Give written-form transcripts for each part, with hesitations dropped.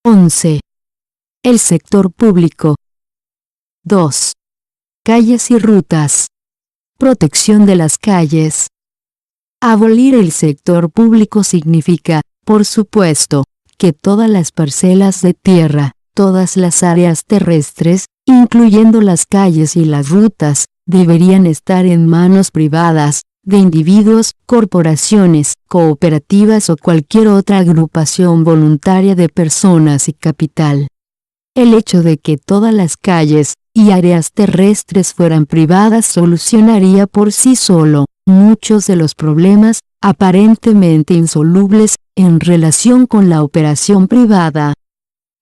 11. El sector público. 2. Calles y rutas. Protección de las calles. Abolir el sector público significa, por supuesto, que todas las parcelas de tierra, todas las áreas terrestres, incluyendo las calles y las rutas, deberían estar en manos privadas, de individuos, corporaciones, cooperativas o cualquier otra agrupación voluntaria de personas y capital. El hecho de que todas las calles y áreas terrestres fueran privadas solucionaría por sí solo muchos de los problemas, aparentemente insolubles, en relación con la operación privada.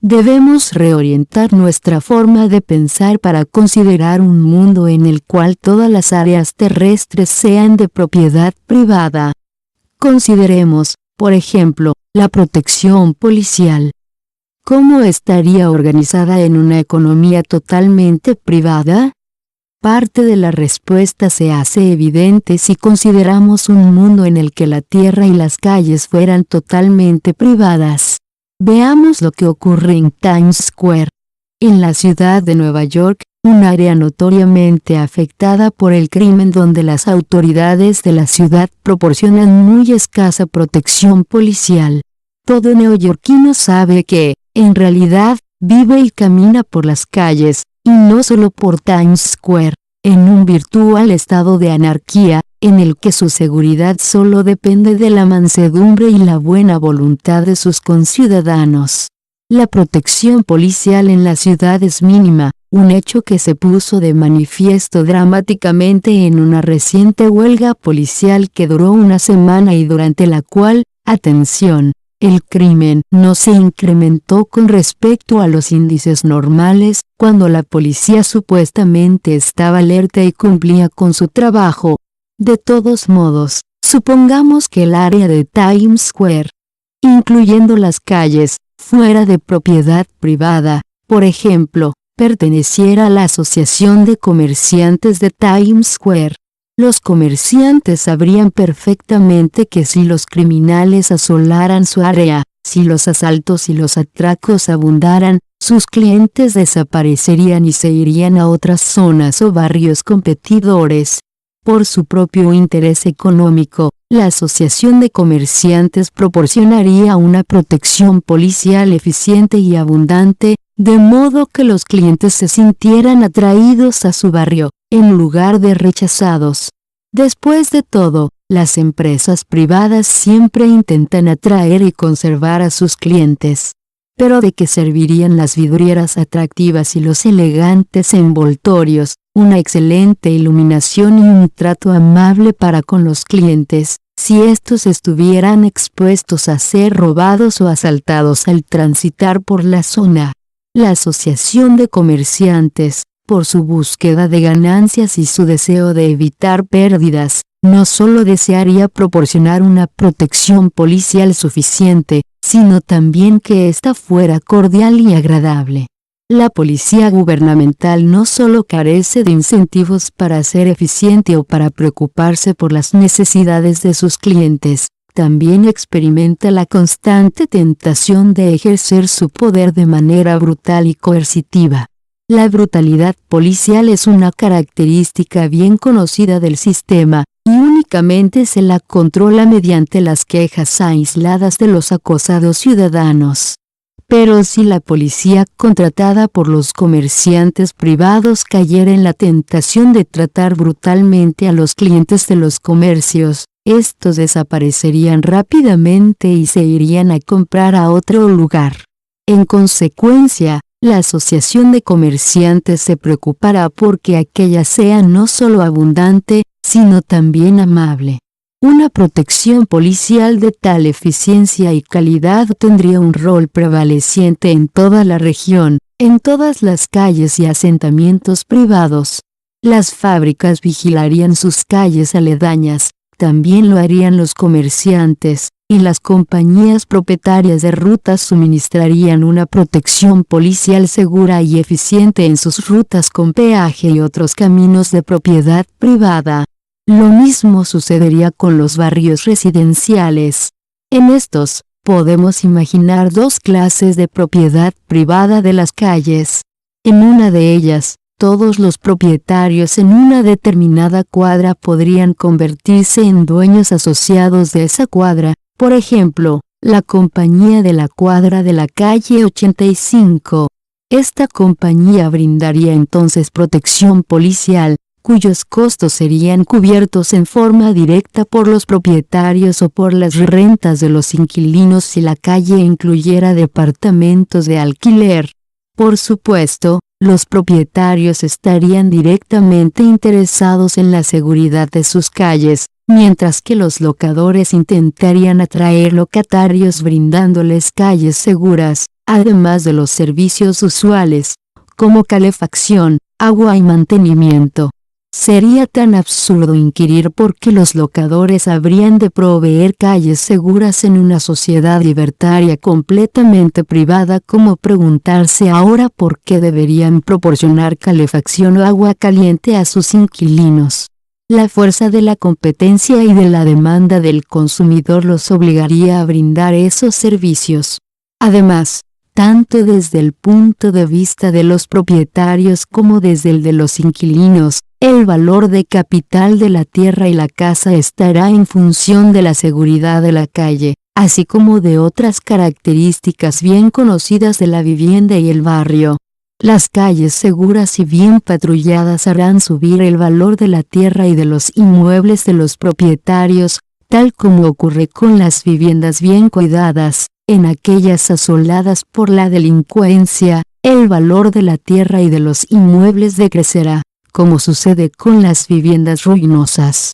Debemos reorientar nuestra forma de pensar para considerar un mundo en el cual todas las áreas terrestres sean de propiedad privada. Consideremos, por ejemplo, la protección policial. ¿Cómo estaría organizada en una economía totalmente privada? Parte de la respuesta se hace evidente si consideramos un mundo en el que la tierra y las calles fueran totalmente privadas. Veamos lo que ocurre en Times Square. En la ciudad de Nueva York, un área notoriamente afectada por el crimen donde las autoridades de la ciudad proporcionan muy escasa protección policial. Todo neoyorquino sabe que, en realidad, vive y camina por las calles, y no solo por Times Square, en un virtual estado de anarquía, en el que su seguridad solo depende de la mansedumbre y la buena voluntad de sus conciudadanos. La protección policial en la ciudad es mínima, un hecho que se puso de manifiesto dramáticamente en una reciente huelga policial que duró una semana y durante la cual, atención, el crimen no se incrementó con respecto a los índices normales, cuando la policía supuestamente estaba alerta y cumplía con su trabajo. De todos modos, supongamos que el área de Times Square, incluyendo las calles, fuera de propiedad privada, por ejemplo, perteneciera a la Asociación de Comerciantes de Times Square. Los comerciantes sabrían perfectamente que si los criminales asolaran su área, si los asaltos y los atracos abundaran, sus clientes desaparecerían y se irían a otras zonas o barrios competidores. Por su propio interés económico, la Asociación de Comerciantes proporcionaría una protección policial eficiente y abundante, de modo que los clientes se sintieran atraídos a su barrio, en lugar de rechazados. Después de todo, las empresas privadas siempre intentan atraer y conservar a sus clientes. Pero ¿de qué servirían las vidrieras atractivas y los elegantes envoltorios, una excelente iluminación y un trato amable para con los clientes, si estos estuvieran expuestos a ser robados o asaltados al transitar por la zona? La Asociación de Comerciantes, por su búsqueda de ganancias y su deseo de evitar pérdidas, no solo desearía proporcionar una protección policial suficiente, sino también que ésta fuera cordial y agradable. La policía gubernamental no solo carece de incentivos para ser eficiente o para preocuparse por las necesidades de sus clientes, también experimenta la constante tentación de ejercer su poder de manera brutal y coercitiva. La brutalidad policial es una característica bien conocida del sistema, y únicamente se la controla mediante las quejas aisladas de los acosados ciudadanos. Pero si la policía contratada por los comerciantes privados cayera en la tentación de tratar brutalmente a los clientes de los comercios, estos desaparecerían rápidamente y se irían a comprar a otro lugar. En consecuencia, la Asociación de Comerciantes se preocupará porque aquella sea no solo abundante, sino también amable. Una protección policial de tal eficiencia y calidad tendría un rol prevaleciente en toda la región, en todas las calles y asentamientos privados. Las fábricas vigilarían sus calles aledañas, también lo harían los comerciantes, y las compañías propietarias de rutas suministrarían una protección policial segura y eficiente en sus rutas con peaje y otros caminos de propiedad privada. Lo mismo sucedería con los barrios residenciales. En estos, Podemos imaginar dos clases de propiedad privada de las calles. En una de ellas, todos los propietarios en una determinada cuadra podrían convertirse en dueños asociados de esa cuadra, por ejemplo, la compañía de la cuadra de la calle 85. Esta compañía brindaría entonces protección policial, cuyos costos serían cubiertos en forma directa por los propietarios o por las rentas de los inquilinos si la calle incluyera departamentos de alquiler. Por supuesto, los propietarios estarían directamente interesados en la seguridad de sus calles, mientras que los locadores intentarían atraer locatarios brindándoles calles seguras, además de los servicios usuales, como calefacción, agua y mantenimiento. Sería tan absurdo inquirir por qué los locadores habrían de proveer calles seguras en una sociedad libertaria completamente privada como preguntarse ahora por qué deberían proporcionar calefacción o agua caliente a sus inquilinos. La fuerza de la competencia y de la demanda del consumidor los obligaría a brindar esos servicios. Además, tanto desde el punto de vista de los propietarios como desde el de los inquilinos, el valor de capital de la tierra y la casa estará en función de la seguridad de la calle, así como de otras características bien conocidas de la vivienda y el barrio. Las calles seguras y bien patrulladas harán subir el valor de la tierra y de los inmuebles de los propietarios, tal como ocurre con las viviendas bien cuidadas. En aquellas asoladas por la delincuencia, el valor de la tierra y de los inmuebles decrecerá, como sucede con las viviendas ruinosas.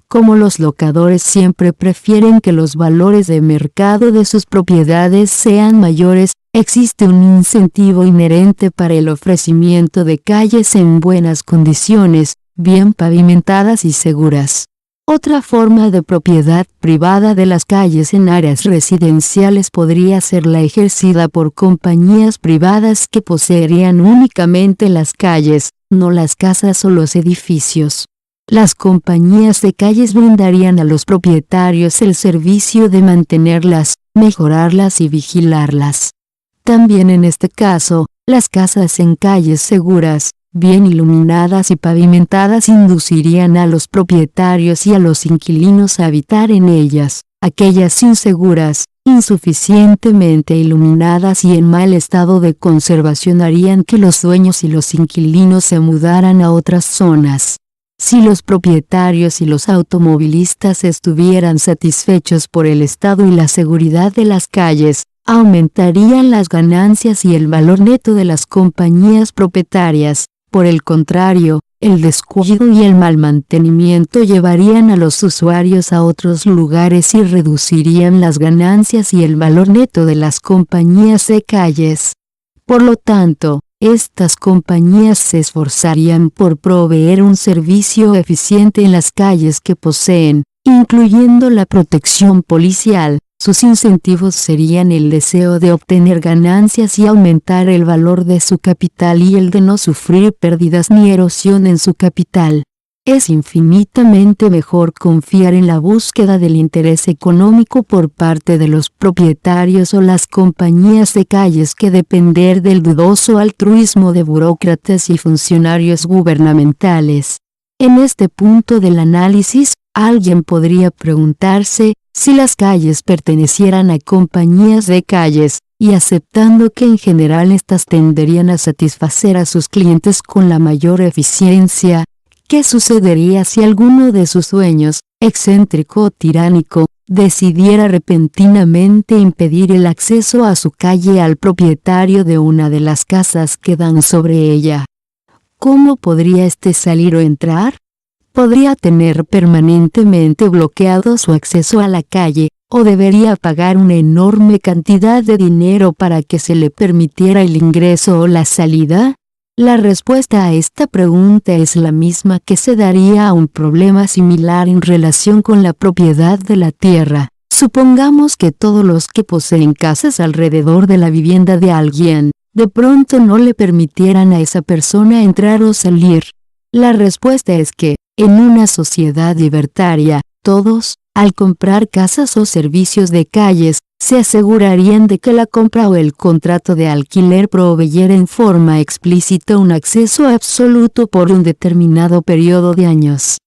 Como los locadores siempre prefieren que los valores de mercado de sus propiedades sean mayores, existe un incentivo inherente para el ofrecimiento de calles en buenas condiciones, bien pavimentadas y seguras. Otra forma de propiedad privada de las calles en áreas residenciales podría ser la ejercida por compañías privadas que poseerían únicamente las calles, no las casas o los edificios. Las compañías de calles brindarían a los propietarios el servicio de mantenerlas, mejorarlas y vigilarlas. También en este caso, las casas en calles seguras, bien iluminadas y pavimentadas inducirían a los propietarios y a los inquilinos a habitar en ellas. Aquellas inseguras, insuficientemente iluminadas y en mal estado de conservación harían que los dueños y los inquilinos se mudaran a otras zonas. Si los propietarios y los automovilistas estuvieran satisfechos por el estado y la seguridad de las calles, aumentarían las ganancias y el valor neto de las compañías propietarias. Por el contrario, el descuido y el mal mantenimiento llevarían a los usuarios a otros lugares y reducirían las ganancias y el valor neto de las compañías de calles. Por lo tanto, estas compañías se esforzarían por proveer un servicio eficiente en las calles que poseen, incluyendo la protección policial. Sus incentivos serían el deseo de obtener ganancias y aumentar el valor de su capital y el de no sufrir pérdidas ni erosión en su capital. Es infinitamente mejor confiar en la búsqueda del interés económico por parte de los propietarios o las compañías de calles que depender del dudoso altruismo de burócratas y funcionarios gubernamentales. En este punto del análisis, alguien podría preguntarse, si las calles pertenecieran a compañías de calles, y aceptando que en general éstas tenderían a satisfacer a sus clientes con la mayor eficiencia, ¿qué sucedería si alguno de sus dueños, excéntrico o tiránico, decidiera repentinamente impedir el acceso a su calle al propietario de una de las casas que dan sobre ella? ¿Cómo podría éste salir o entrar? Podría tener permanentemente bloqueado su acceso a la calle, o debería pagar una enorme cantidad de dinero para que se le permitiera el ingreso o la salida. La respuesta a esta pregunta es la misma que se daría a un problema similar en relación con la propiedad de la tierra. Supongamos que todos los que poseen casas alrededor de la vivienda de alguien, de pronto no le permitieran a esa persona entrar o salir. La respuesta es que, en una sociedad libertaria, todos, Al comprar casas o servicios de calles, se asegurarían de que la compra o el contrato de alquiler proveyera en forma explícita un acceso absoluto por un determinado periodo de años.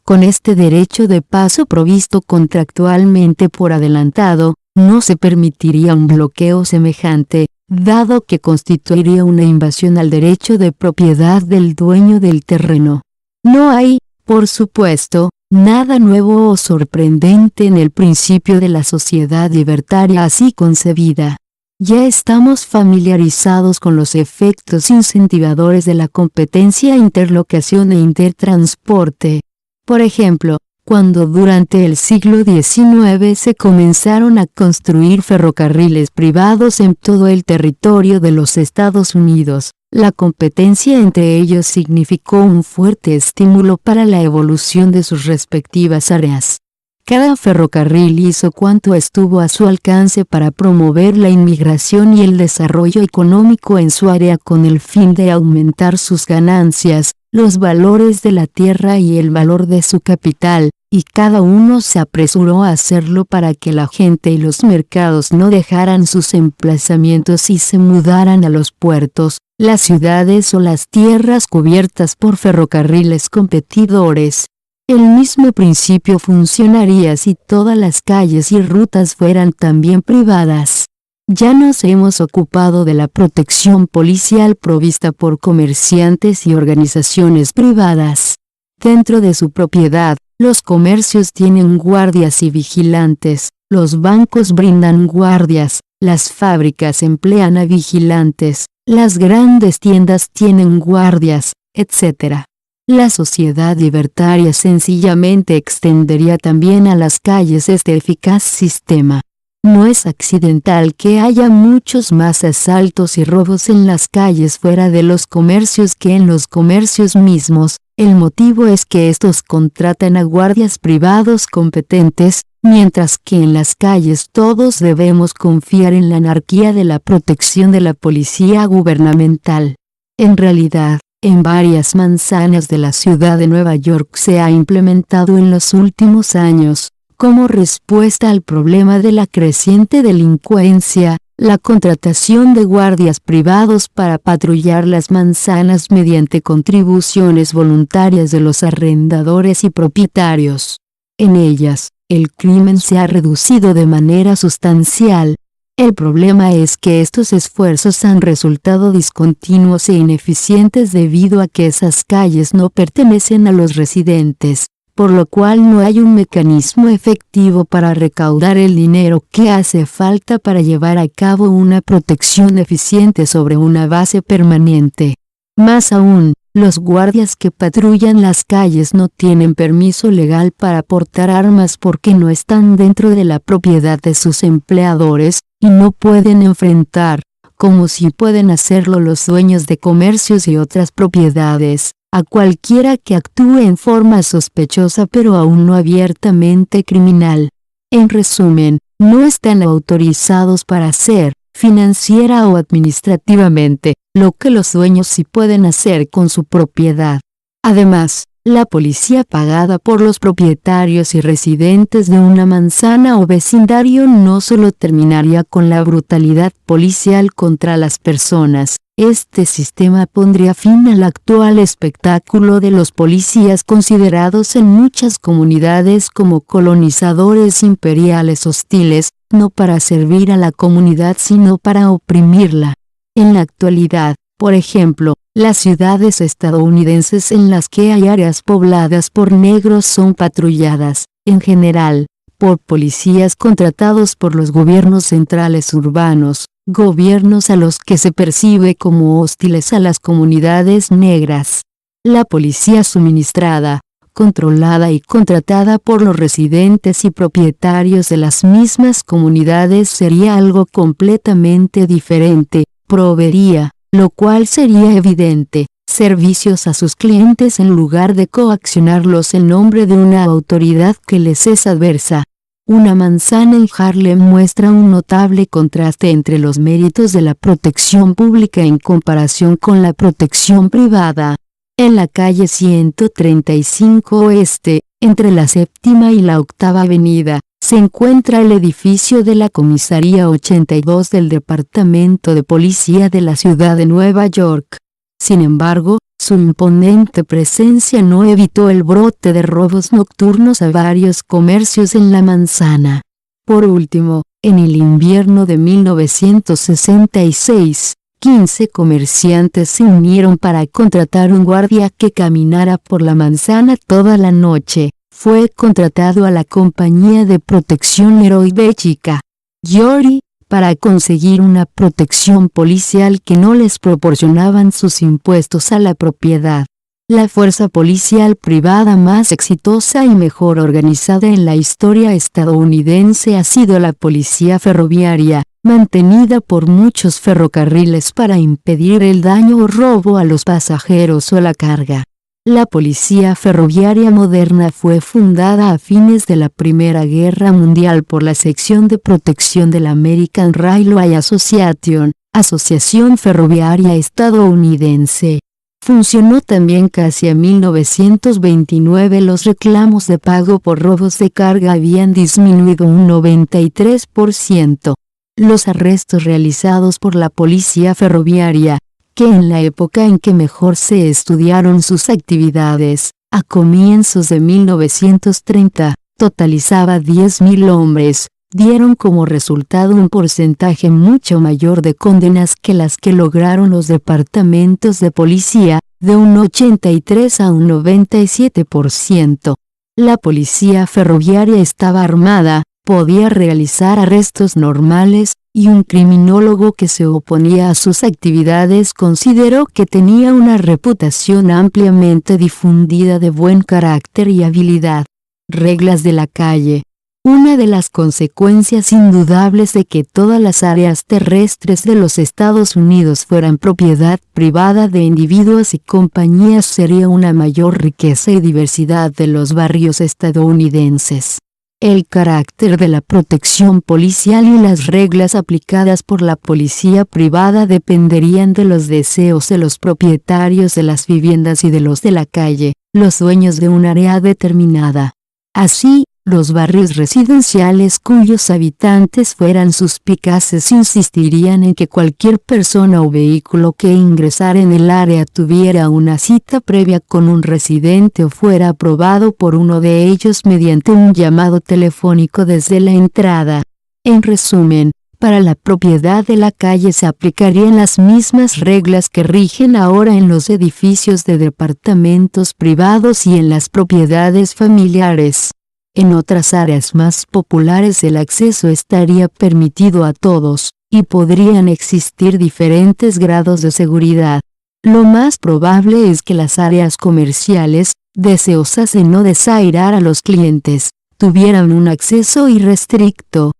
Con este derecho de paso provisto contractualmente por adelantado, no se permitiría un bloqueo semejante, dado que constituiría una invasión al derecho de propiedad del dueño del terreno. No hay, por supuesto, nada nuevo o sorprendente en el principio de la sociedad libertaria así concebida. Ya estamos familiarizados con los efectos incentivadores de la competencia, interlocación e intertransporte. Por ejemplo, cuando durante el siglo XIX se comenzaron a construir ferrocarriles privados en todo el territorio de los Estados Unidos, la competencia entre ellos significó un fuerte estímulo para la evolución de sus respectivas áreas. Cada ferrocarril hizo cuanto estuvo a su alcance para promover la inmigración y el desarrollo económico en su área con el fin de aumentar sus ganancias, los valores de la tierra y el valor de su capital, y cada uno se apresuró a hacerlo para que la gente y los mercados no dejaran sus emplazamientos y se mudaran a los puertos, las ciudades o las tierras cubiertas por ferrocarriles competidores. El mismo principio funcionaría si todas las calles y rutas fueran también privadas. Ya nos hemos ocupado de la protección policial provista por comerciantes y organizaciones privadas. Dentro de su propiedad, los comercios tienen guardias y vigilantes, los bancos brindan guardias, las fábricas emplean a vigilantes, las grandes tiendas tienen guardias, etc. La sociedad libertaria sencillamente extendería también a las calles este eficaz sistema. No es accidental que haya muchos más asaltos y robos en las calles fuera de los comercios que en los comercios mismos. El motivo es que estos contratan a guardias privados competentes, mientras que en las calles todos debemos confiar en la anarquía de la protección de la policía gubernamental. En realidad, en varias manzanas de la ciudad de Nueva York se ha implementado en los últimos años, como respuesta al problema de la creciente delincuencia, la contratación de guardias privados para patrullar las manzanas mediante contribuciones voluntarias de los arrendadores y propietarios. En ellas, el crimen se ha reducido de manera sustancial. El problema es que estos esfuerzos han resultado discontinuos e ineficientes debido a que esas calles no pertenecen a los residentes, por lo cual no hay un mecanismo efectivo para recaudar el dinero que hace falta para llevar a cabo una protección eficiente sobre una base permanente. Más aún, los guardias que patrullan las calles no tienen permiso legal para portar armas porque no están dentro de la propiedad de sus empleadores, y no pueden enfrentar, como si pueden hacerlo los dueños de comercios y otras propiedades, a cualquiera que actúe en forma sospechosa pero aún no abiertamente criminal. En resumen, no están autorizados para hacer, financiera o administrativamente, lo que los dueños sí pueden hacer con su propiedad. Además, la policía pagada por los propietarios y residentes de una manzana o vecindario no solo terminaría con la brutalidad policial contra las personas. Este sistema pondría fin al actual espectáculo de los policías considerados en muchas comunidades como colonizadores imperiales hostiles, no para servir a la comunidad sino para oprimirla. En la actualidad, por ejemplo, las ciudades estadounidenses en las que hay áreas pobladas por negros son patrulladas, en general, por policías contratados por los gobiernos centrales urbanos, gobiernos a los que se percibe como hostiles a las comunidades negras. La policía suministrada, controlada y contratada por los residentes y propietarios de las mismas comunidades sería algo completamente diferente, proveería, lo cual sería evidente, servicios a sus clientes en lugar de coaccionarlos en nombre de una autoridad que les es adversa. Una manzana en Harlem muestra un notable contraste entre los méritos de la protección pública en comparación con la protección privada. En la calle 135 Oeste, Entre la 7ª y la 8ª Avenida, se encuentra el edificio de la Comisaría 82 del Departamento de Policía de la Ciudad de Nueva York. Sin embargo, su imponente presencia no evitó el brote de robos nocturnos a varios comercios en la manzana. Por último, en el invierno de 1966, 15 comerciantes se unieron para contratar un guardia que caminara por la manzana toda la noche. Fue contratado a la compañía de protección Leroy Belchica Yori, para conseguir una protección policial que no les proporcionaban sus impuestos a la propiedad. La fuerza policial privada más exitosa y mejor organizada en la historia estadounidense ha sido la policía ferroviaria, mantenida por muchos ferrocarriles para impedir el daño o robo a los pasajeros o la carga. La policía ferroviaria moderna fue fundada a fines de la Primera Guerra Mundial por la sección de protección de la American Railway Association, Asociación Ferroviaria Estadounidense. Funcionó también casi a 1929. Los reclamos de pago por robos de carga habían disminuido un 93%. Los arrestos realizados por la policía ferroviaria, que en la época en que mejor se estudiaron sus actividades, a comienzos de 1930, totalizaba 10.000 hombres, dieron como resultado un porcentaje mucho mayor de condenas que las que lograron los departamentos de policía, de un 83 a un 97%. La policía ferroviaria estaba armada, podía realizar arrestos normales, y un criminólogo que se oponía a sus actividades consideró que tenía una reputación ampliamente difundida de buen carácter y habilidad. Reglas de la calle. Una de las consecuencias indudables de que todas las áreas terrestres de los Estados Unidos fueran propiedad privada de individuos y compañías sería una mayor riqueza y diversidad de los barrios estadounidenses. El carácter de la protección policial y las reglas aplicadas por la policía privada dependerían de los deseos de los propietarios de las viviendas y de los de la calle, los dueños de un área determinada. Así, los barrios residenciales cuyos habitantes fueran suspicaces insistirían en que cualquier persona o vehículo que ingresara en el área tuviera una cita previa con un residente o fuera aprobado por uno de ellos mediante un llamado telefónico desde la entrada. En resumen, para la propiedad de la calle se aplicarían las mismas reglas que rigen ahora en los edificios de departamentos privados y en las propiedades familiares. En otras áreas más populares el acceso estaría permitido a todos, y podrían existir diferentes grados de seguridad. Lo más probable es que las áreas comerciales, deseosas de no desairar a los clientes, tuvieran un acceso irrestricto.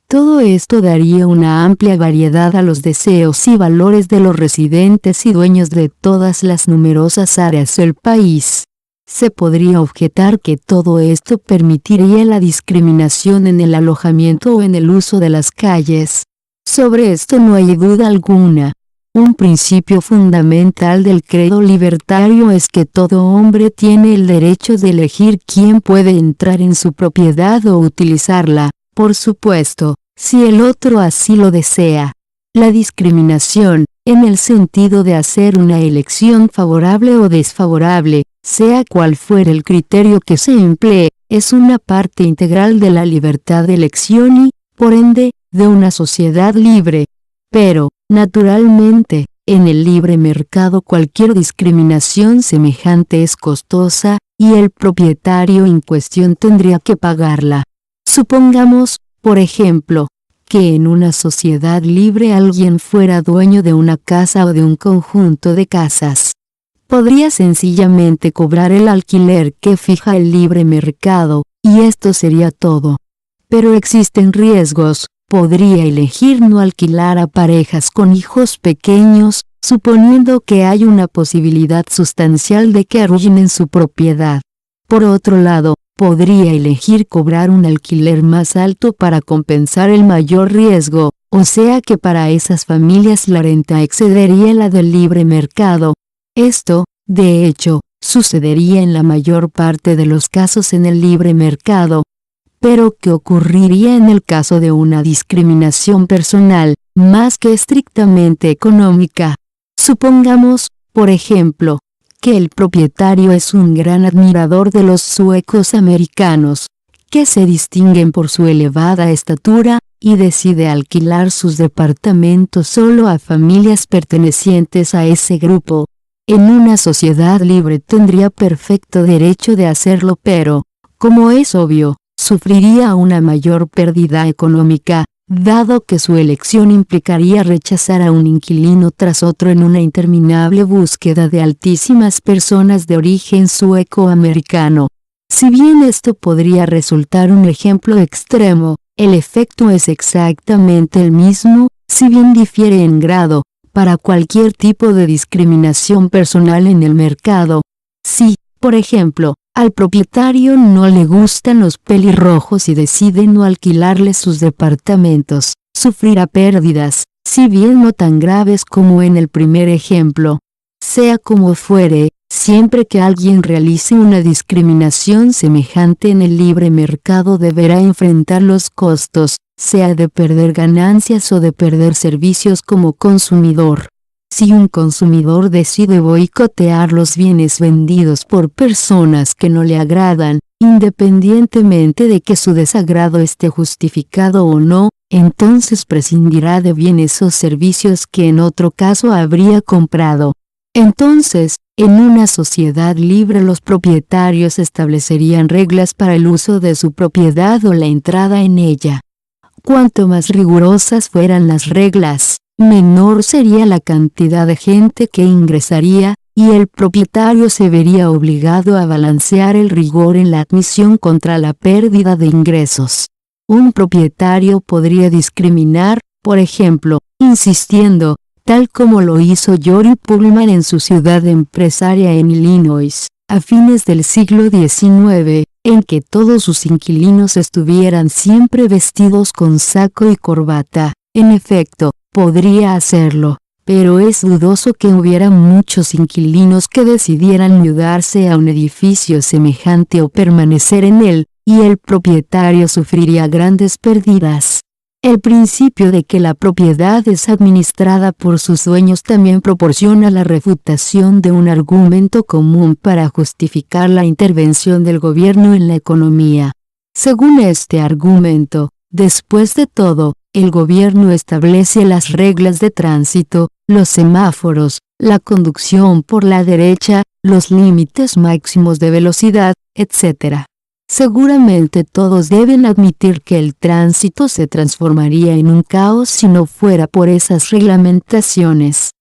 Todo esto daría una amplia variedad a los deseos y valores de los residentes y dueños de todas las numerosas áreas del país. Se podría objetar que todo esto permitiría la discriminación en el alojamiento o en el uso de las calles. Sobre esto no hay duda alguna. Un principio fundamental del credo libertario es que todo hombre tiene el derecho de elegir quién puede entrar en su propiedad o utilizarla, por supuesto, si el otro así lo desea. La discriminación, en el sentido de hacer una elección favorable o desfavorable, sea cual fuere el criterio que se emplee, es una parte integral de la libertad de elección y, por ende, de una sociedad libre. Pero, naturalmente, en el libre mercado cualquier discriminación semejante es costosa, y el propietario en cuestión tendría que pagarla. Supongamos, por ejemplo, que en una sociedad libre alguien fuera dueño de una casa o de un conjunto de casas. Podría sencillamente cobrar el alquiler que fija el libre mercado, y esto sería todo. Pero existen riesgos. Podría elegir no alquilar a parejas con hijos pequeños, suponiendo que hay una posibilidad sustancial de que arruinen su propiedad. Por otro lado, podría elegir cobrar un alquiler más alto para compensar el mayor riesgo, o sea que para esas familias la renta excedería la del libre mercado. Esto, de hecho, sucedería en la mayor parte de los casos en el libre mercado. Pero ¿qué ocurriría en el caso de una discriminación personal, más que estrictamente económica? Supongamos, por ejemplo, que el propietario es un gran admirador de los suecos americanos, que se distinguen por su elevada estatura, y decide alquilar sus departamentos solo a familias pertenecientes a ese grupo. En una sociedad libre tendría perfecto derecho de hacerlo, pero, como es obvio, sufriría una mayor pérdida económica, dado que su elección implicaría rechazar a un inquilino tras otro en una interminable búsqueda de altísimas personas de origen sueco-americano. Si bien esto podría resultar un ejemplo extremo, el efecto es exactamente el mismo, si bien difiere en grado, para cualquier tipo de discriminación personal en el mercado. Si, por ejemplo, al propietario no le gustan los pelirrojos y decide no alquilarles sus departamentos, sufrirá pérdidas, si bien no tan graves como en el primer ejemplo. Sea como fuere, siempre que alguien realice una discriminación semejante en el libre mercado deberá enfrentar los costos, sea de perder ganancias o de perder servicios como consumidor. Si un consumidor decide boicotear los bienes vendidos por personas que no le agradan, independientemente de que su desagrado esté justificado o no, entonces prescindirá de bienes o servicios que en otro caso habría comprado. Entonces, en una sociedad libre los propietarios establecerían reglas para el uso de su propiedad o la entrada en ella. Cuanto más rigurosas fueran las reglas, menor sería la cantidad de gente que ingresaría, y el propietario se vería obligado a balancear el rigor en la admisión contra la pérdida de ingresos. Un propietario podría discriminar, por ejemplo, insistiendo, tal como lo hizo Jory Pullman en su ciudad empresaria en Illinois, a fines del siglo XIX, en que todos sus inquilinos estuvieran siempre vestidos con saco y corbata. En efecto, podría hacerlo, pero es dudoso que hubiera muchos inquilinos que decidieran mudarse a un edificio semejante o permanecer en él, y el propietario sufriría grandes pérdidas. El principio de que la propiedad es administrada por sus dueños también proporciona la refutación de un argumento común para justificar la intervención del gobierno en la economía. Según este argumento, después de todo, el gobierno establece las reglas de tránsito, los semáforos, la conducción por la derecha, los límites máximos de velocidad, etc. Seguramente todos deben admitir que el tránsito se transformaría en un caos si no fuera por esas reglamentaciones.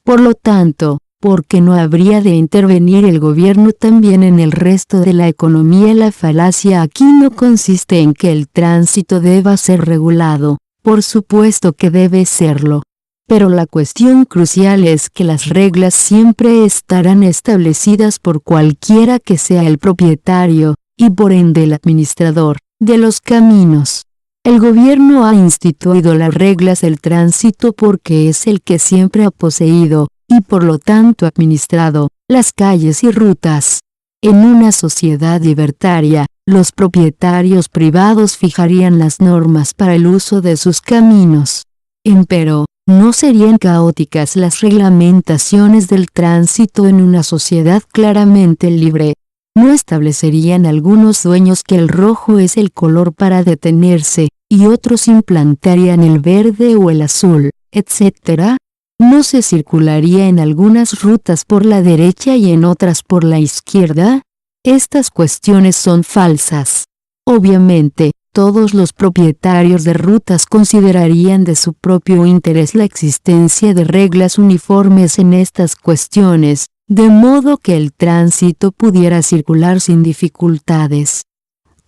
Por lo tanto, ¿por qué no habría de intervenir el gobierno también en el resto de la economía? La falacia aquí no consiste en que el tránsito deba ser regulado, por supuesto que debe serlo. Pero la cuestión crucial es que las reglas siempre estarán establecidas por cualquiera que sea el propietario, y por ende el administrador, de los caminos. El gobierno ha instituido las reglas del tránsito porque es el que siempre ha poseído, y por lo tanto administrado, las calles y rutas. En una sociedad libertaria, los propietarios privados fijarían las normas para el uso de sus caminos. Empero, ¿no serían caóticas las reglamentaciones del tránsito en una sociedad claramente libre? ¿No establecerían algunos dueños que el rojo es el color para detenerse, y otros implantarían el verde o el azul, etc.? ¿No se circularía en algunas rutas por la derecha y en otras por la izquierda? Estas cuestiones son falsas. Obviamente, todos los propietarios de rutas considerarían de su propio interés la existencia de reglas uniformes en estas cuestiones, de modo que el tránsito pudiera circular sin dificultades.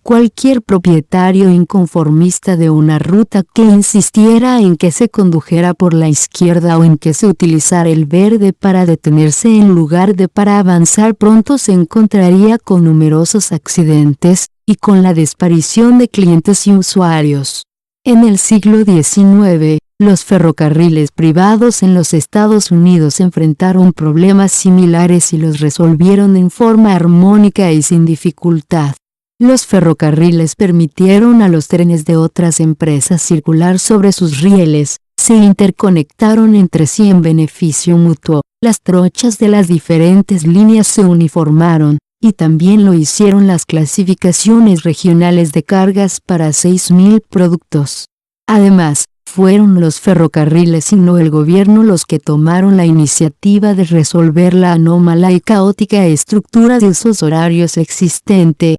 Cualquier propietario inconformista de una ruta que insistiera en que se condujera por la izquierda o en que se utilizara el verde para detenerse en lugar de para avanzar pronto se encontraría con numerosos accidentes, y con la desaparición de clientes y usuarios. En el siglo XIX, los ferrocarriles privados en los Estados Unidos enfrentaron problemas similares y los resolvieron en forma armónica y sin dificultad. Los ferrocarriles permitieron a los trenes de otras empresas circular sobre sus rieles, se interconectaron entre sí en beneficio mutuo, las trochas de las diferentes líneas se uniformaron, y también lo hicieron las clasificaciones regionales de cargas para 6.000 productos. Además, fueron los ferrocarriles y no el gobierno los que tomaron la iniciativa de resolver la anómala y caótica estructura de usos horarios existente.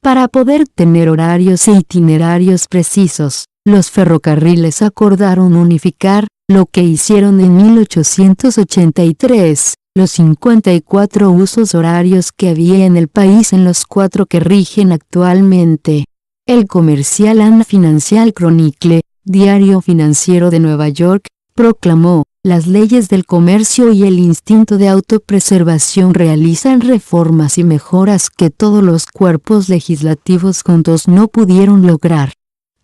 Para poder tener horarios e itinerarios precisos, los ferrocarriles acordaron unificar, lo que hicieron en 1883, los 54 usos horarios que había en el país en los 4 que rigen actualmente. El Commercial and Financial Chronicle, diario financiero de Nueva York, proclamó: las leyes del comercio y el instinto de autopreservación realizan reformas y mejoras que todos los cuerpos legislativos juntos no pudieron lograr.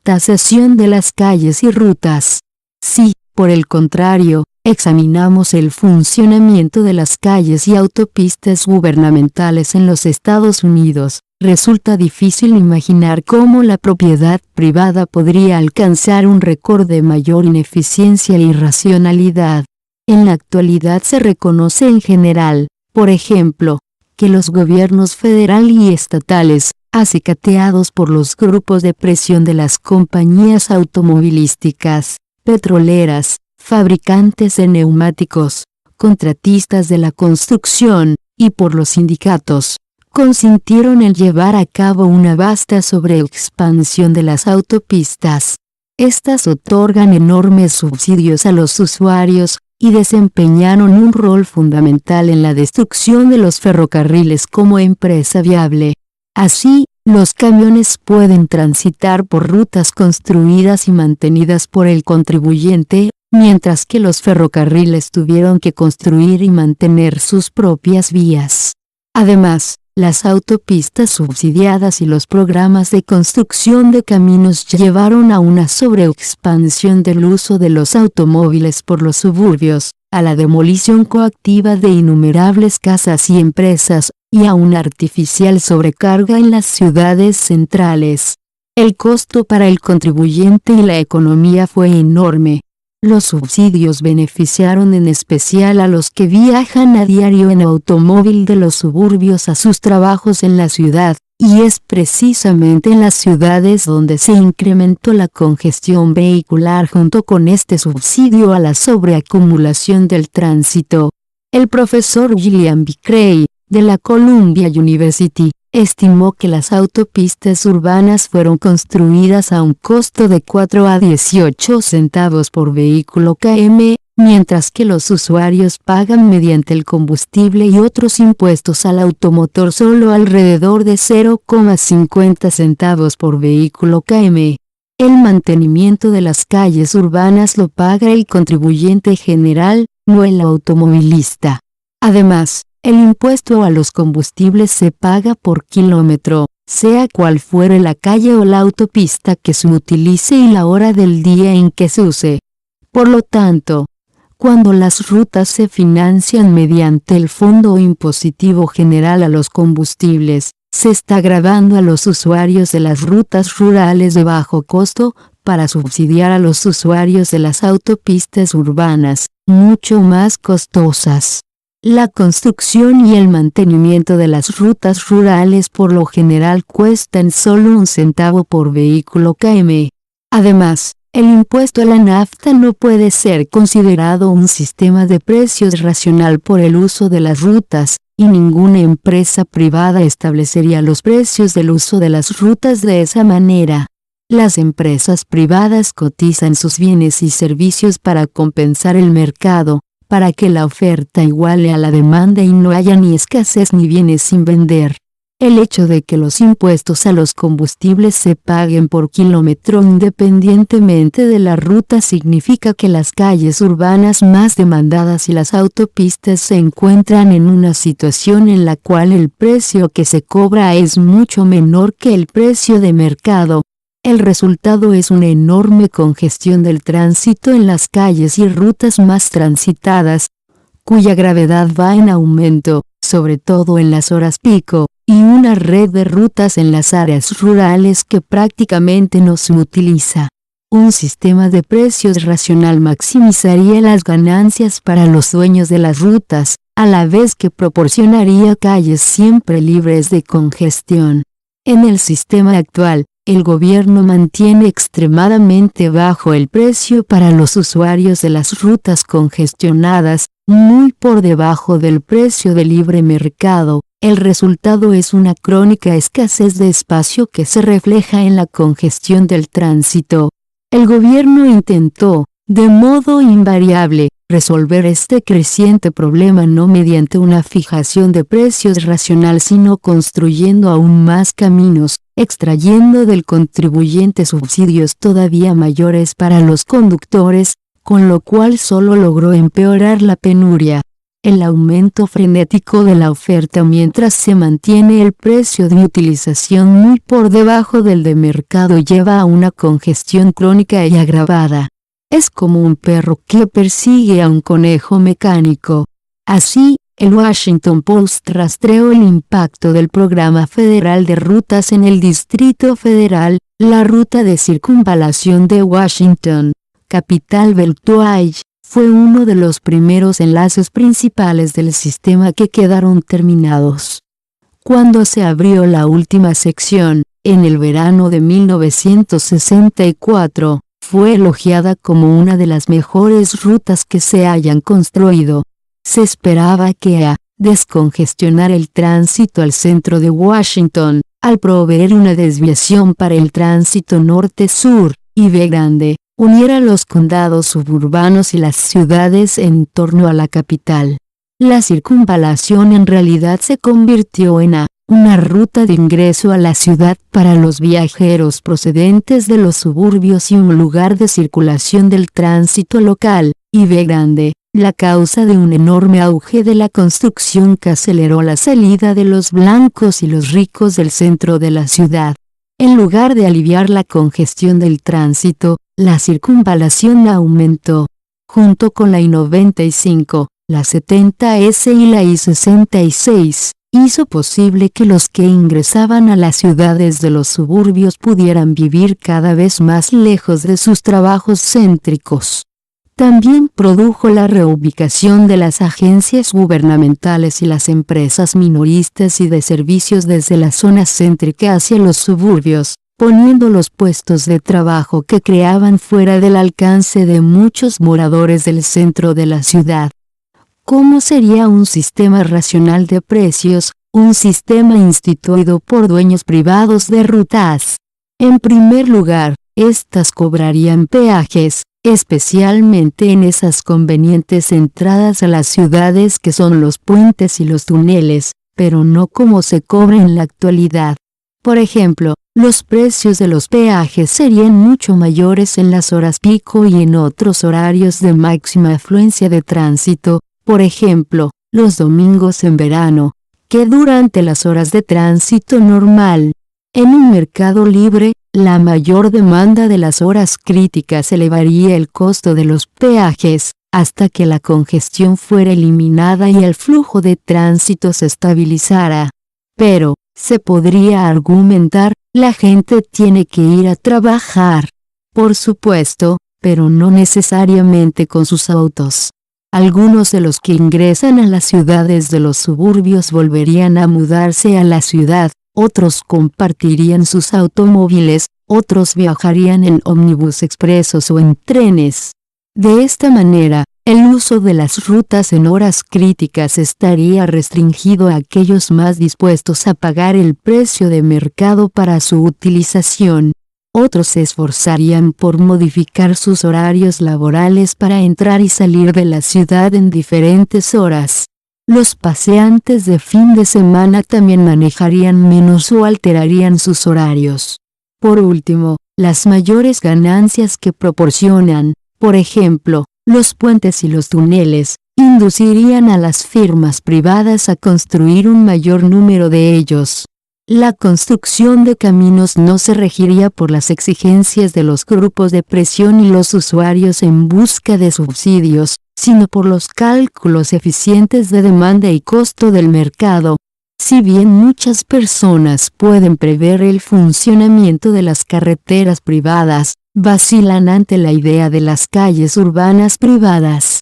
Tasación de las calles y rutas. Si, por el contrario, examinamos el funcionamiento de las calles y autopistas gubernamentales en los Estados Unidos, resulta difícil imaginar cómo la propiedad privada podría alcanzar un récord de mayor ineficiencia e irracionalidad. En la actualidad se reconoce en general, por ejemplo, que los gobiernos federal y estatales, acicateados por los grupos de presión de las compañías automovilísticas, petroleras, fabricantes de neumáticos, contratistas de la construcción, y por los sindicatos, consintieron en llevar a cabo una vasta sobreexpansión de las autopistas. Estas otorgan enormes subsidios a los usuarios, y desempeñaron un rol fundamental en la destrucción de los ferrocarriles como empresa viable. Así, los camiones pueden transitar por rutas construidas y mantenidas por el contribuyente, mientras que los ferrocarriles tuvieron que construir y mantener sus propias vías. Además, las autopistas subsidiadas y los programas de construcción de caminos llevaron a una sobreexpansión del uso de los automóviles por los suburbios, a la demolición coactiva de innumerables casas y empresas, y a una artificial sobrecarga en las ciudades centrales. El costo para el contribuyente y la economía fue enorme. Los subsidios beneficiaron en especial a los que viajan a diario en automóvil de los suburbios a sus trabajos en la ciudad, y es precisamente en las ciudades donde se incrementó la congestión vehicular junto con este subsidio a la sobreacumulación del tránsito. El profesor Gillian B. Cray, de la Columbia University, estimó que las autopistas urbanas fueron construidas a un costo de 4 a 18 centavos por vehículo km, mientras que los usuarios pagan mediante el combustible y otros impuestos al automotor solo alrededor de 0,50 centavos por vehículo km. El mantenimiento de las calles urbanas lo paga el contribuyente general, no el automovilista. Además, el impuesto a los combustibles se paga por kilómetro, sea cual fuere la calle o la autopista que se utilice y la hora del día en que se use. Por lo tanto, cuando las rutas se financian mediante el Fondo Impositivo General a los Combustibles, se está gravando a los usuarios de las rutas rurales de bajo costo, para subsidiar a los usuarios de las autopistas urbanas, mucho más costosas. La construcción y el mantenimiento de las rutas rurales por lo general cuestan solo 1 centavo por vehículo km. Además, el impuesto a la nafta no puede ser considerado un sistema de precios racional por el uso de las rutas, y ninguna empresa privada establecería los precios del uso de las rutas de esa manera. Las empresas privadas cotizan sus bienes y servicios para compensar el mercado, para que la oferta iguale a la demanda y no haya ni escasez ni bienes sin vender. El hecho de que los impuestos a los combustibles se paguen por kilómetro independientemente de la ruta significa que las calles urbanas más demandadas y las autopistas se encuentran en una situación en la cual el precio que se cobra es mucho menor que el precio de mercado. El resultado es una enorme congestión del tránsito en las calles y rutas más transitadas, cuya gravedad va en aumento, sobre todo en las horas pico, y una red de rutas en las áreas rurales que prácticamente no se utiliza. Un sistema de precios racional maximizaría las ganancias para los dueños de las rutas, a la vez que proporcionaría calles siempre libres de congestión. En el sistema actual, el gobierno mantiene extremadamente bajo el precio para los usuarios de las rutas congestionadas, muy por debajo del precio de libre mercado. El resultado es una crónica escasez de espacio que se refleja en la congestión del tránsito. El gobierno intentó, de modo invariable, resolver este creciente problema no mediante una fijación de precios racional sino construyendo aún más caminos, extrayendo del contribuyente subsidios todavía mayores para los conductores, con lo cual solo logró empeorar la penuria. El aumento frenético de la oferta mientras se mantiene el precio de utilización muy por debajo del de mercado lleva a una congestión crónica y agravada. Es como un perro que persigue a un conejo mecánico. Así, el Washington Post rastreó el impacto del Programa Federal de Rutas en el Distrito Federal, la ruta de circunvalación de Washington, capital Beltway, fue uno de los primeros enlaces principales del sistema que quedaron terminados. Cuando se abrió la última sección, en el verano de 1964, fue elogiada como una de las mejores rutas que se hayan construido. Se esperaba que descongestionar el tránsito al centro de Washington, al proveer una desviación para el tránsito norte-sur, y B grande, uniera los condados suburbanos y las ciudades en torno a la capital. La circunvalación en realidad se convirtió en una ruta de ingreso a la ciudad para los viajeros procedentes de los suburbios y un lugar de circulación del tránsito local, y B grande, la causa de un enorme auge de la construcción que aceleró la salida de los blancos y los ricos del centro de la ciudad. En lugar de aliviar la congestión del tránsito, la circunvalación aumentó. Junto con la I-95, la 70S y la I-66, hizo posible que los que ingresaban a las ciudades de los suburbios pudieran vivir cada vez más lejos de sus trabajos céntricos. También produjo la reubicación de las agencias gubernamentales y las empresas minoristas y de servicios desde la zona céntrica hacia los suburbios, poniendo los puestos de trabajo que creaban fuera del alcance de muchos moradores del centro de la ciudad. ¿Cómo sería un sistema racional de precios, un sistema instituido por dueños privados de rutas? En primer lugar, estas cobrarían peajes, especialmente en esas convenientes entradas a las ciudades que son los puentes y los túneles, pero no como se cobra en la actualidad. Por ejemplo, los precios de los peajes serían mucho mayores en las horas pico y en otros horarios de máxima afluencia de tránsito, por ejemplo, los domingos en verano, que durante las horas de tránsito normal. En un mercado libre, la mayor demanda de las horas críticas elevaría el costo de los peajes, hasta que la congestión fuera eliminada y el flujo de tránsito se estabilizara. Pero, se podría argumentar, la gente tiene que ir a trabajar. Por supuesto, pero no necesariamente con sus autos. Algunos de los que ingresan a las ciudades de los suburbios volverían a mudarse a la ciudad, otros compartirían sus automóviles, otros viajarían en ómnibus expresos o en trenes. De esta manera, el uso de las rutas en horas críticas estaría restringido a aquellos más dispuestos a pagar el precio de mercado para su utilización. Otros se esforzarían por modificar sus horarios laborales para entrar y salir de la ciudad en diferentes horas. Los paseantes de fin de semana también manejarían menos o alterarían sus horarios. Por último, las mayores ganancias que proporcionan, por ejemplo, los puentes y los túneles, inducirían a las firmas privadas a construir un mayor número de ellos. La construcción de caminos no se regiría por las exigencias de los grupos de presión y los usuarios en busca de subsidios, sino por los cálculos eficientes de demanda y costo del mercado. Si bien muchas personas pueden prever el funcionamiento de las carreteras privadas, vacilan ante la idea de las calles urbanas privadas.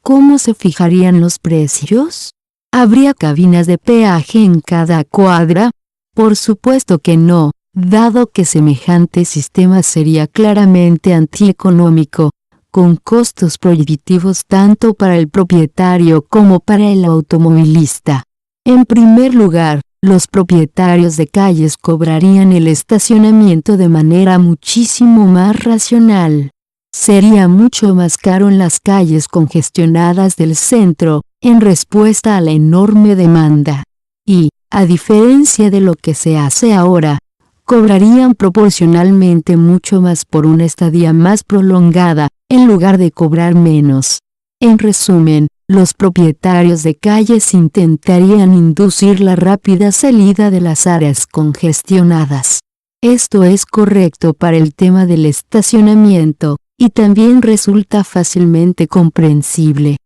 ¿Cómo se fijarían los precios? ¿Habría cabinas de peaje en cada cuadra? Por supuesto que no, dado que semejante sistema sería claramente antieconómico, con costos prohibitivos tanto para el propietario como para el automovilista. En primer lugar, los propietarios de calles cobrarían el estacionamiento de manera muchísimo más racional. Sería mucho más caro en las calles congestionadas del centro, en respuesta a la enorme demanda. Y, a diferencia de lo que se hace ahora, cobrarían proporcionalmente mucho más por una estadía más prolongada, en lugar de cobrar menos. En resumen, los propietarios de calles intentarían inducir la rápida salida de las áreas congestionadas. Esto es correcto para el tema del estacionamiento, y también resulta fácilmente comprensible.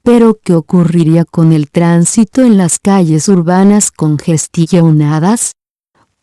Pero ¿qué ocurriría con el tránsito en las calles urbanas congestionadas?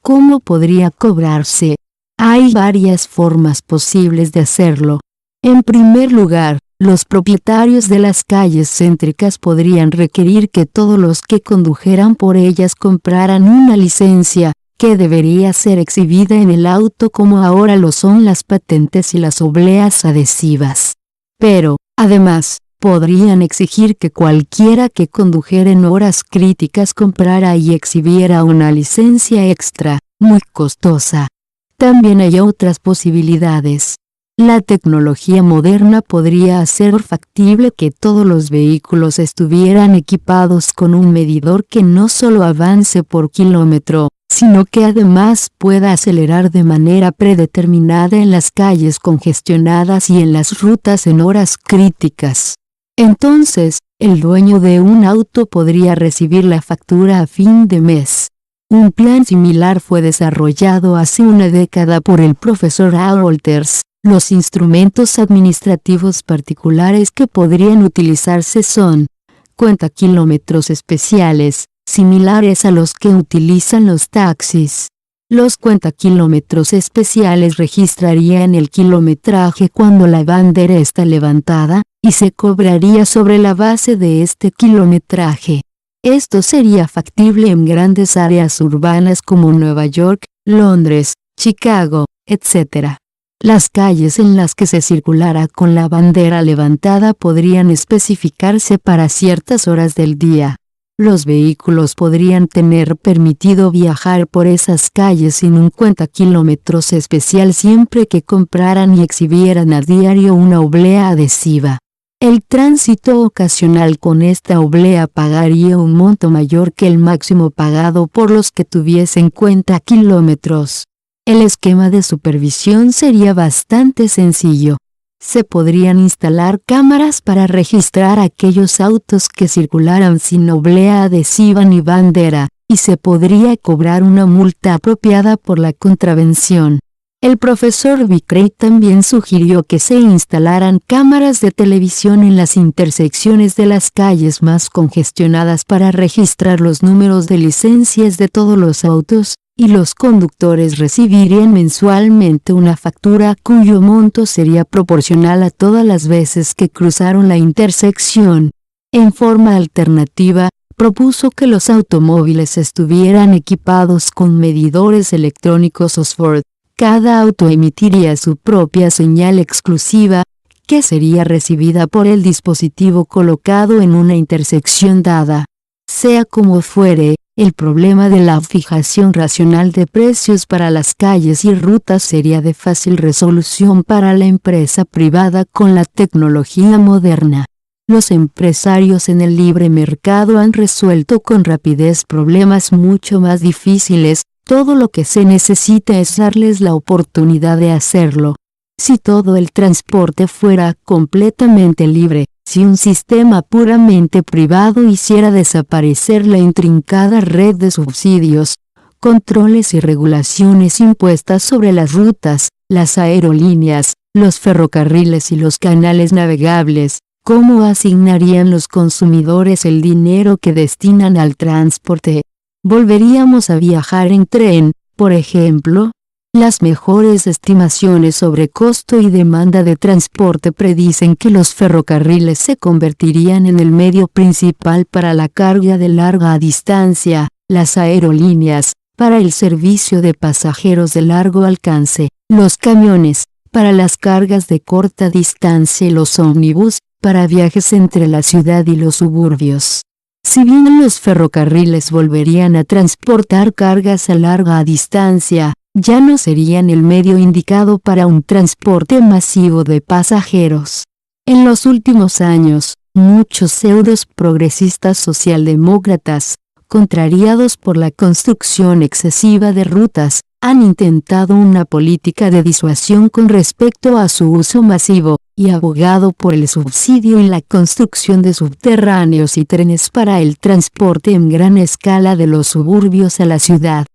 ¿Cómo podría cobrarse? Hay varias formas posibles de hacerlo. En primer lugar, los propietarios de las calles céntricas podrían requerir que todos los que condujeran por ellas compraran una licencia, que debería ser exhibida en el auto como ahora lo son las patentes y las obleas adhesivas. Pero, además, podrían exigir que cualquiera que condujera en horas críticas comprara y exhibiera una licencia extra, muy costosa. También hay otras posibilidades. La tecnología moderna podría hacer factible que todos los vehículos estuvieran equipados con un medidor que no solo avance por kilómetro, sino que además pueda acelerar de manera predeterminada en las calles congestionadas y en las rutas en horas críticas. Entonces, el dueño de un auto podría recibir la factura a fin de mes. Un plan similar fue desarrollado hace una década por el profesor Walters. Los instrumentos administrativos particulares que podrían utilizarse son cuentakilómetros especiales, similares a los que utilizan los taxis. Los cuentakilómetros especiales registrarían el kilometraje cuando la bandera está levantada, y se cobraría sobre la base de este kilometraje. Esto sería factible en grandes áreas urbanas como Nueva York, Londres, Chicago, etc. Las calles en las que se circulara con la bandera levantada podrían especificarse para ciertas horas del día. Los vehículos podrían tener permitido viajar por esas calles sin un cuentakilómetros especial siempre que compraran y exhibieran a diario una oblea adhesiva. El tránsito ocasional con esta oblea pagaría un monto mayor que el máximo pagado por los que tuviesen cuentakilómetros. El esquema de supervisión sería bastante sencillo. Se podrían instalar cámaras para registrar aquellos autos que circularan sin oblea adhesiva ni bandera, y se podría cobrar una multa apropiada por la contravención. El profesor Vickrey también sugirió que se instalaran cámaras de televisión en las intersecciones de las calles más congestionadas para registrar los números de licencias de todos los autos, y los conductores recibirían mensualmente una factura cuyo monto sería proporcional a todas las veces que cruzaron la intersección. En forma alternativa, propuso que los automóviles estuvieran equipados con medidores electrónicos Osford. Cada auto emitiría su propia señal exclusiva, que sería recibida por el dispositivo colocado en una intersección dada. Sea como fuere, el problema de la fijación racional de precios para las calles y rutas sería de fácil resolución para la empresa privada con la tecnología moderna. Los empresarios en el libre mercado han resuelto con rapidez problemas mucho más difíciles. Todo lo que se necesita es darles la oportunidad de hacerlo. Si todo el transporte fuera completamente libre, si un sistema puramente privado hiciera desaparecer la intrincada red de subsidios, controles y regulaciones impuestas sobre las rutas, las aerolíneas, los ferrocarriles y los canales navegables. ¿Cómo asignarían los consumidores el dinero que destinan al transporte? ¿Volveríamos a viajar en tren, por ejemplo? Las mejores estimaciones sobre costo y demanda de transporte predicen que los ferrocarriles se convertirían en el medio principal para la carga de larga distancia, las aerolíneas, para el servicio de pasajeros de largo alcance, los camiones, para las cargas de corta distancia y los ómnibus, para viajes entre la ciudad y los suburbios. Si bien los ferrocarriles volverían a transportar cargas a larga distancia, ya no serían el medio indicado para un transporte masivo de pasajeros. En los últimos años, muchos pseudos progresistas socialdemócratas, contrariados por la construcción excesiva de rutas, han intentado una política de disuasión con respecto a su uso masivo, y abogado por el subsidio y la construcción de subterráneos y trenes para el transporte en gran escala de los suburbios a la ciudad.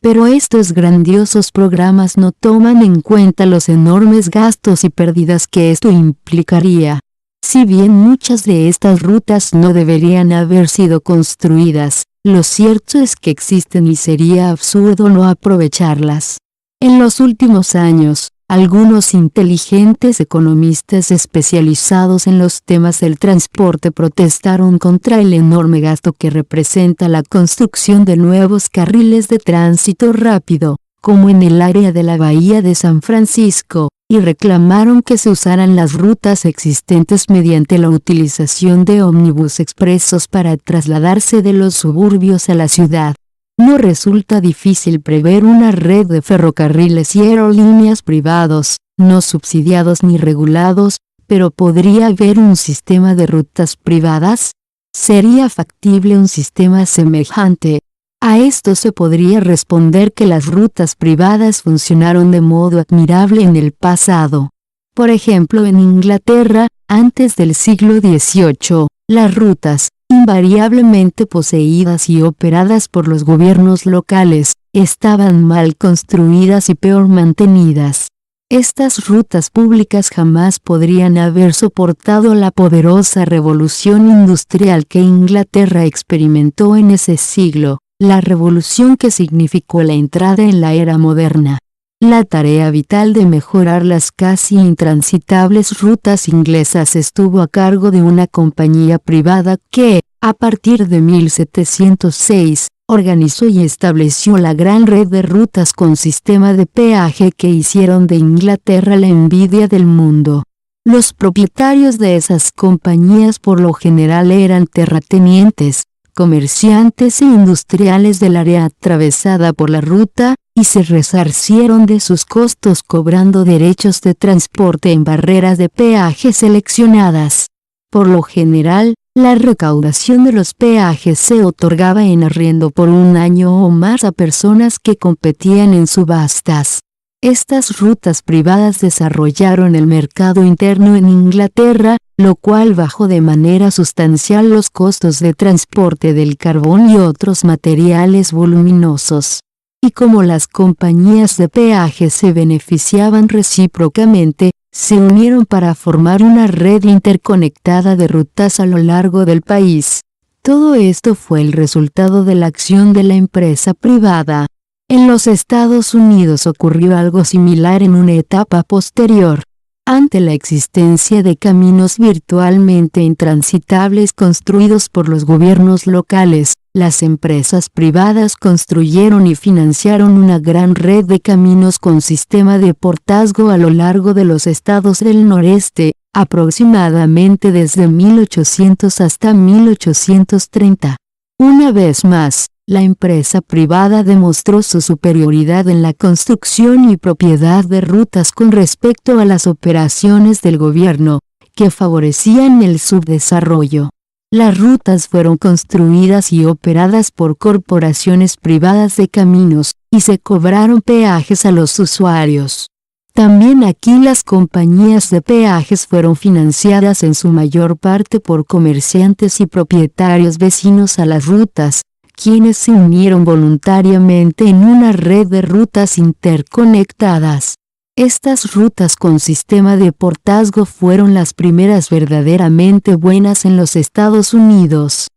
Pero estos grandiosos programas no toman en cuenta los enormes gastos y pérdidas que esto implicaría. Si bien muchas de estas rutas no deberían haber sido construidas, lo cierto es que existen y sería absurdo no aprovecharlas. En los últimos años, algunos inteligentes economistas especializados en los temas del transporte protestaron contra el enorme gasto que representa la construcción de nuevos carriles de tránsito rápido, como en el área de la Bahía de San Francisco, y reclamaron que se usaran las rutas existentes mediante la utilización de ómnibus expresos para trasladarse de los suburbios a la ciudad. No resulta difícil prever una red de ferrocarriles y aerolíneas privados, no subsidiados ni regulados, pero ¿podría haber un sistema de rutas privadas? ¿Sería factible un sistema semejante? A esto se podría responder que las rutas privadas funcionaron de modo admirable en el pasado. Por ejemplo, en Inglaterra, antes del siglo XVIII, las rutas, invariablemente poseídas y operadas por los gobiernos locales, estaban mal construidas y peor mantenidas. Estas rutas públicas jamás podrían haber soportado la poderosa revolución industrial que Inglaterra experimentó en ese siglo, la revolución que significó la entrada en la era moderna. La tarea vital de mejorar las casi intransitables rutas inglesas estuvo a cargo de una compañía privada que, a partir de 1706, organizó y estableció la gran red de rutas con sistema de peaje que hicieron de Inglaterra la envidia del mundo. Los propietarios de esas compañías por lo general eran terratenientes, comerciantes e industriales del área atravesada por la ruta, y se resarcieron de sus costos cobrando derechos de transporte en barreras de peaje seleccionadas. Por lo general, la recaudación de los peajes se otorgaba en arriendo por un año o más a personas que competían en subastas. Estas rutas privadas desarrollaron el mercado interno en Inglaterra, lo cual bajó de manera sustancial los costos de transporte del carbón y otros materiales voluminosos. Y como las compañías de peaje se beneficiaban recíprocamente, se unieron para formar una red interconectada de rutas a lo largo del país. Todo esto fue el resultado de la acción de la empresa privada. En los Estados Unidos ocurrió algo similar en una etapa posterior. Ante la existencia de caminos virtualmente intransitables construidos por los gobiernos locales, las empresas privadas construyeron y financiaron una gran red de caminos con sistema de portazgo a lo largo de los estados del noreste, aproximadamente desde 1800 hasta 1830. Una vez más, la empresa privada demostró su superioridad en la construcción y propiedad de rutas con respecto a las operaciones del gobierno, que favorecían el subdesarrollo. Las rutas fueron construidas y operadas por corporaciones privadas de caminos, y se cobraron peajes a los usuarios. También aquí las compañías de peajes fueron financiadas en su mayor parte por comerciantes y propietarios vecinos a las rutas, quienes se unieron voluntariamente en una red de rutas interconectadas. Estas rutas con sistema de portazgo fueron las primeras verdaderamente buenas en los Estados Unidos.